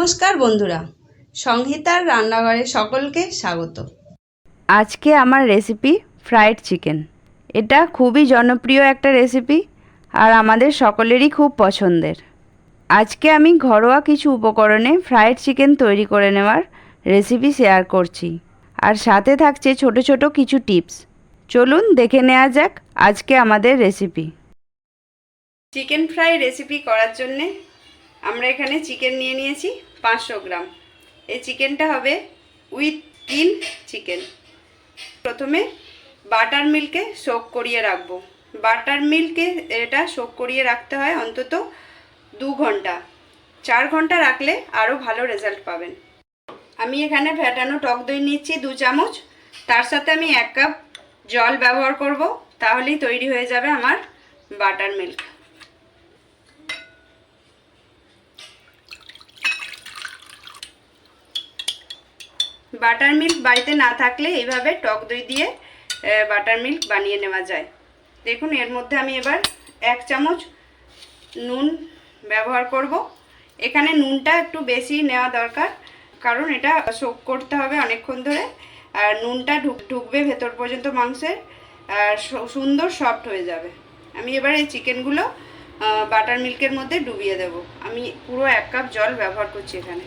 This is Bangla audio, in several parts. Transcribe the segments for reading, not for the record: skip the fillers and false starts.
নমস্কার বন্ধুরা, সংহিতার রান্নাঘরে সকলকে স্বাগত। আজকে আমার রেসিপি ফ্রাইড চিকেন। এটা খুবই জনপ্রিয় একটা রেসিপি আর আমাদের সকলেরই খুব পছন্দের। আজকে আমি ঘরোয়া কিছু উপকরণে ফ্রাইড চিকেন তৈরি করে নেওয়ার রেসিপি শেয়ার করছি, আর সাথে থাকছে ছোট ছোট কিছু টিপস। চলুন দেখে নেওয়া যাক আজকে আমাদের রেসিপি। চিকেন ফ্রাই রেসিপি করার জন্যে আমরা এখানে চিকেন নিয়ে নিয়েছি 500 গ্রাম। এই চিকেনটা হবে উইথ স্কিন চিকেন। প্রথমে বাটার মিল্কে সোক করিয়ে রাখবো। বাটার মিল্কে এটা সোক করিয়ে রাখতে হয় অন্তত 2 ঘন্টা। 4 ঘন্টা রাখলে আরও ভালো রেজাল্ট পাবেন। আমি এখানে ফ্যাটানো টক দই নিচ্ছি 2 চামচ। তার সাথে আমি 1 কাপ জল ব্যবহার করব, তাহলেই তৈরি হয়ে যাবে আমার বাটার মিল্ক। বাটার মিল্ক বাড়িতে না থাকলে এইভাবে টক দই দিয়ে বাটার মিল্ক বানিয়ে নেওয়া যায়। দেখুন, এর মধ্যে আমি এবার 1 চামচ নুন ব্যবহার করব। এখানে নুনটা একটু বেশি নেওয়া দরকার, কারণ এটা সোক করতে হবে অনেকক্ষণ ধরে, আর নুনটা ঢুকবে ভেতর পর্যন্ত মাংসের, আর সুন্দর সফট হয়ে যাবে। আমি এবার এই চিকেনগুলো বাটার মিল্কের মধ্যে ডুবিয়ে দেব। আমি পুরো 1 কাপ জল ব্যবহার করছি এখানে।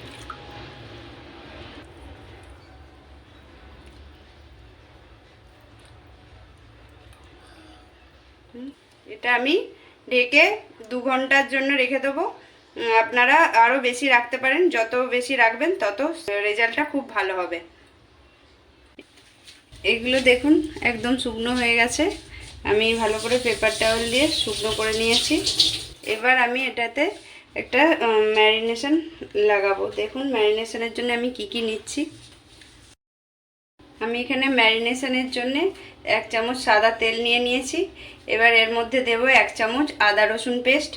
এটা আমি ঢেকে 2 ঘন্টার জন্য রেখে দেবো। আপনারা আরও বেশি রাখতে পারেন, যত বেশি রাখবেন তত রেজাল্টটা খুব ভালো হবে। এগুলো দেখুন একদম শুকনো হয়ে গেছে। আমি ভালো করে পেপার টাওয়েল দিয়ে শুকনো করে নিয়েছি। এবার আমি এটাতে একটা ম্যারিনেশন লাগাবো। দেখুন ম্যারিনেশনের জন্য আমি কি কি নিচ্ছি। আমি এখানে ম্যারিনেশনের জন্য 1 চামচ সাদা তেল নিয়ে নিয়েছি। এবার এর মধ্যে দেব 1 চামচ আদা রসুন পেস্ট,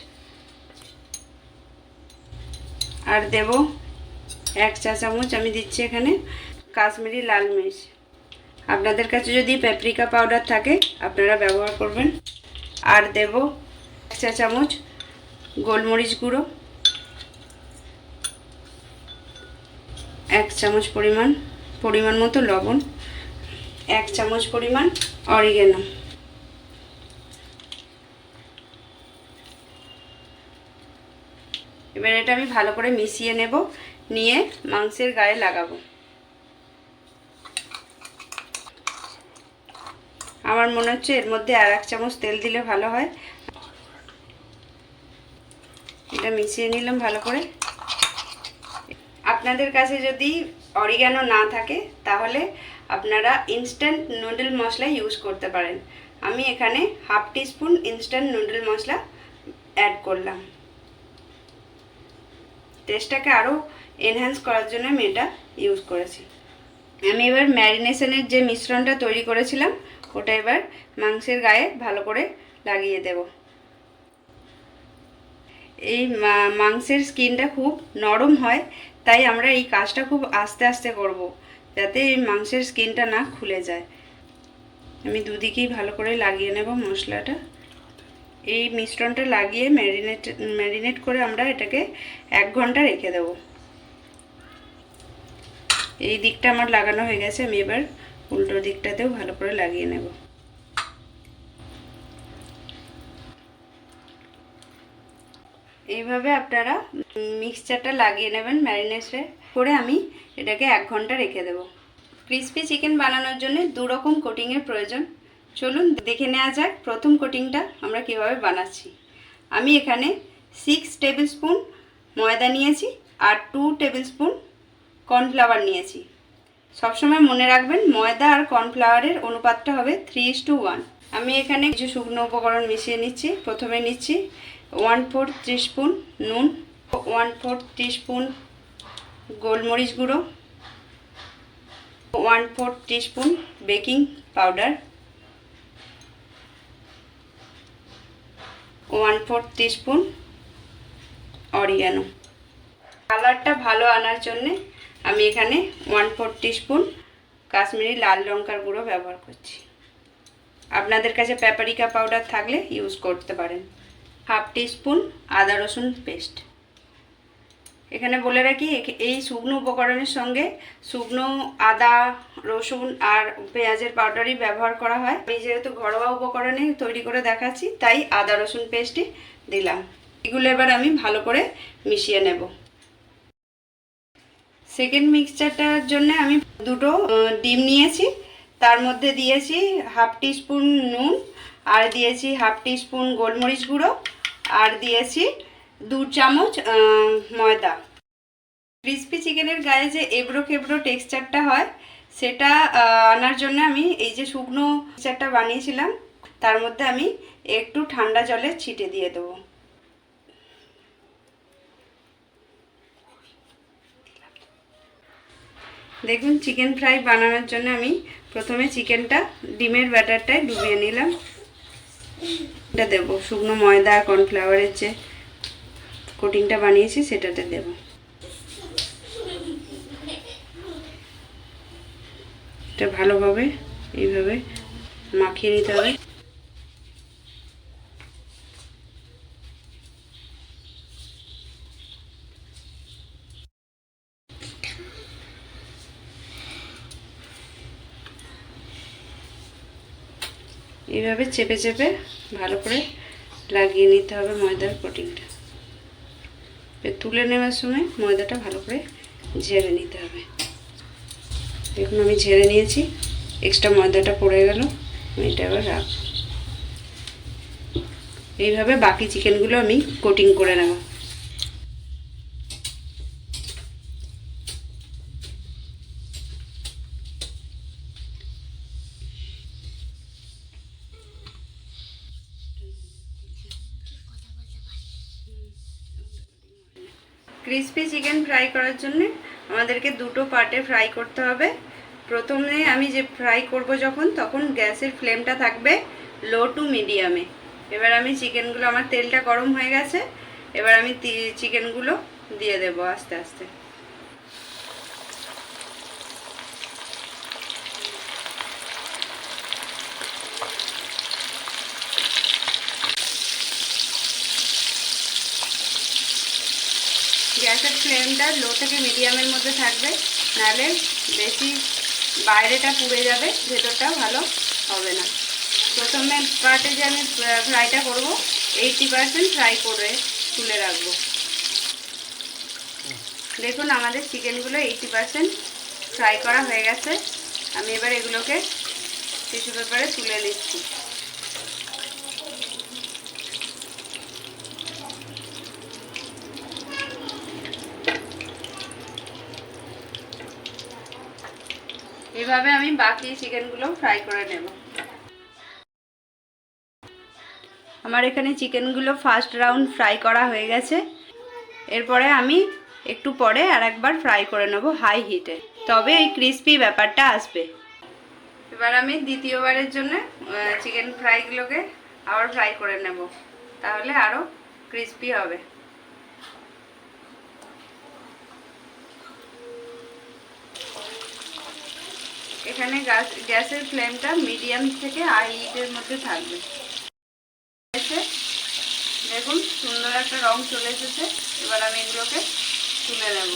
আর দেব 1 চা চামচ আমি দিচ্ছি এখানে কাশ্মীরি লাল মির্চ। আপনাদের কাছে যদি প্যাপ্রিকা পাউডার থাকে আপনারা ব্যবহার করবেন। আর দেব 1 চা চামচ গোলমরিচ গুঁড়ো, 1 চামচ পরিমাণ মতো লবণ, 1 চামচ পরিমাণ অরিগ্যানো। এবার এটা আমি ভালো করে মিশিয়ে নেব, নিয়ে মাংসের গায়ে লাগাবো। আমার মনে হচ্ছে এর মধ্যে আর 1 চামচ তেল দিলে ভালো হয়। এটা মিশিয়ে নিলাম ভালো করে। আপনাদের কাছে যদি অরিগ্যানো না থাকে তাহলে আপনারা ইনস্ট্যান্ট নুডল মশলা ইউজ করতে পারেন। আমি এখানে হাফ টিস্পুন ইনস্ট্যান্ট নুডল মশলা অ্যাড করলাম। টেস্টটাকে আরও এনহ্যান্স করার জন্য আমি এটা ইউজ করেছি। আমি এবার ম্যারিনেশনের যে মিশ্রণটা তৈরি করেছিলাম ওটা এবার মাংসের গায়ে ভালো করে লাগিয়ে দেব। এই মাংসের স্কিনটা খুব নরম হয়, তাই আমরা এই কাজটা খুব আস্তে আস্তে করব, যাতে এই মাংসের স্কিনটা না খুলে যায়। আমি দুদিকেই ভালো করে লাগিয়ে নেব মশলাটা। এই মিশ্রণটা লাগিয়ে ম্যারিনেট করে আমরা এটাকে 1 ঘন্টা রেখে দেব। এই দিকটা আমার লাগানো হয়ে গেছে, আমি এবার উল্টো দিকটাতেও ভালো করে লাগিয়ে নেব। এইভাবে আপনারা মিক্সচারটা লাগিয়ে নেবেন ম্যারিনেটে করে। আমি এটাকে 1 ঘন্টা রেখে দেব। ক্রিসপি চিকেন বানানোর জন্য 2 রকম কোটিংয়ের প্রয়োজন। চলুন দেখে নেওয়া যাক প্রথম কোটিংটা আমরা কিভাবে বানাচ্ছি। আমি এখানে 6 টেবিল স্পুন ময়দা নিয়েছি আর 2 টেবিল স্পুন কর্নফ্লাওয়ার নিয়েছি। সবসময় মনে রাখবেন ময়দা আর কর্নফ্লাওয়ারের অনুপাতটা হবে 3:1। আমি এখানে কিছু শুকনো উপকরণ মিশিয়ে নিচ্ছি। প্রথমে নিচ্ছি 1/4 টিস্পুন নুন, 1/4 টিস্পুন গোলমরিচ গুঁড়ো, 1/4 teaspoon baking powder, 1/4 teaspoon oregano. কালারটা ভালো আনার জন্যে আমি এখানে 1/4 টিস্পুন কাশ্মীরি লাল লঙ্কার গুঁড়ো ব্যবহার করছি। আপনাদের কাছে প্যাপরিকা পাউডার থাকলে ইউজ করতে পারেন। হাফ টিস্পুন আদা রসুন পেস্ট। এখানে বলে রাখি, এই শুকনো উপকরণের সঙ্গে শুকনো আদা, রসুন আর পেঁয়াজের পাউডারই ব্যবহার করা হয়। আমি যেহেতু ঘরোয়া উপকরণে তৈরি করে দেখাচ্ছি, তাই আদা রসুন পেস্টই দিলাম। এগুলো এবার আমি ভালো করে মিশিয়ে নেব। সেকেন্ড মিক্সচারটার জন্য আমি দুটো ডিম নিয়েছি, তার মধ্যে দিয়েছি হাফ টিস্পুন নুন, আর দিয়েছি হাফ টিস্পুন গোলমরিচ গুঁড়ো, আর দিয়েছি 2 চামচ ময়দা। ক্রিসপি চিকেনের গায়ে যে এবড়ো খেবড়ো টেক্সচারটা হয়, সেটা আনার জন্য আমি এই যে শুকনো মিক্সচারটা বানিয়েছিলাম, তার মধ্যে আমি একটু ঠান্ডা জলে ছিটে দিয়ে দেবো। দেখুন, চিকেন ফ্রাই বানানোর জন্য আমি প্রথমে চিকেনটা ডিমের ব্যাটারটায় ডুবিয়ে নিলাম। এটা দেবো শুকনো ময়দা আর কর্নফ্লাওয়ারের যে কোটিংটা বানিয়েছি সেটাতে দেব। এটা ভালোভাবে এইভাবে মাখিয়ে নিতে হবে। এইভাবে চেপে চেপে ভালো করে লাগিয়ে নিতে হবে ময়দার কোটিংটা। তুলে নেওয়ার সময় ময়দাটা ভালো করে ঝেড়ে নিতে হবে। দেখুন, আমি ঝেড়ে নিয়েছি, এক্সট্রা ময়দাটা পড়ে গেল। আমি এটা এবার রাখব। এইভাবে বাকি চিকেনগুলো আমি কোটিং করে নেব। ক্রিসপি চিকেন ফ্রাই করার জন্য আমাদেরকে দুটো পার্টে ফ্রাই করতে হবে। প্রথমে আমি যে ফ্রাই করব যখন, তখন গ্যাসের ফ্লেমটা থাকবে লো টু মিডিয়ামে। এবার আমি চিকেনগুলো, আমার তেলটা গরম হয়ে গেছে, এবার আমি চিকেনগুলো দিয়ে দেব আস্তে আস্তে। গ্যাসের ফ্লেমটা লো থেকে মিডিয়ামের মধ্যে থাকবে, নাহলে বেশি বাইরেটা পুড়ে যাবে, ভেতরটা ভালো হবে না। প্রথমে পার্টে যে আমি ফ্রাইটা করব, 80% ফ্রাই করে তুলে রাখবো। দেখুন, আমাদের চিকেনগুলো 80% ফ্রাই করা হয়ে গেছে। আমি এবার এগুলোকে টিস্যু পেপারে তুলে নিচ্ছি। এভাবে আমি বাকি চিকেনগুলো ফ্রাই করে নেব। আমার এখানে চিকেনগুলো ফার্স্ট রাউন্ড ফ্রাই করা হয়ে গেছে। এরপরে আমি একটু পরে আর একবার ফ্রাই করে নেব হাই হিটে, তবে এই ক্রিসপি ব্যাপারটা আসবে। এবার আমি দ্বিতীয়বারের জন্য চিকেন ফ্রাইগুলোকে আবার ফ্রাই করে নেব, তাহলে আরও ক্রিসপি হবে। এখানে গ্যাসের ফ্লেমটা মিডিয়াম থেকে হাই হিটের মধ্যে থাকবে। দেখুন, সুন্দর একটা রং চলে এসেছে। এবার আমি এগুলোকে তুলে নেব।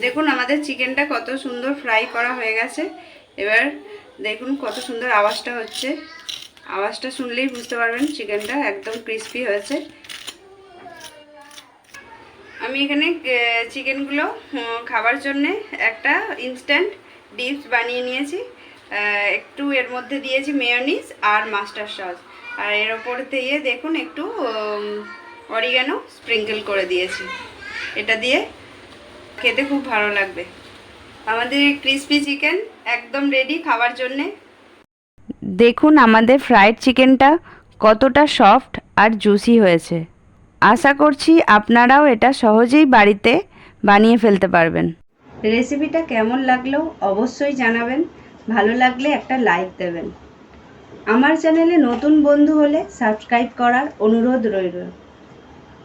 দেখুন, আমাদের চিকেনটা কত সুন্দর ফ্রাই করা হয়ে গেছে। এবার দেখুন কত সুন্দর আওয়াজটা হচ্ছে। আওয়াজটা শুনলেই বুঝতে পারবেন চিকেনটা একদম ক্রিসপি হয়েছে। আমি এখানে চিকেনগুলো খাবার জন্যে একটা ইনস্ট্যান্ট ডিপস বানিয়ে নিয়েছি। একটু এর মধ্যে দিয়েছি মেয়োনিজ আর মাস্টার সস, আর এর ওপর দিয়ে দেখুন একটু অরিগানো স্প্রিঙ্কেল করে দিয়েছি। এটা দিয়ে খেতে খুব ভালো লাগবে। আমাদের ক্রিসপি চিকেন একদম রেডি খাওয়ার জন্যে। দেখুন আমাদের ফ্রাইড চিকেনটা কতটা সফট আর জুসি হয়েছে। আশা করছি আপনারাও এটা সহজেই বাড়িতে বানিয়ে ফেলতে পারবেন। রেসিপিটা কেমন লাগলো অবশ্যই জানাবেন। ভালো লাগলে একটা লাইক দেবেন। আমার চ্যানেলে নতুন বন্ধু হলে সাবস্ক্রাইব করার অনুরোধ রইল।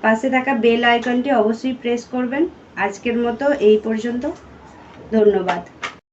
পাশে থাকা বেল আইকনটি অবশ্যই প্রেস করবেন। আজকের মতো এই পর্যন্ত, ধন্যবাদ।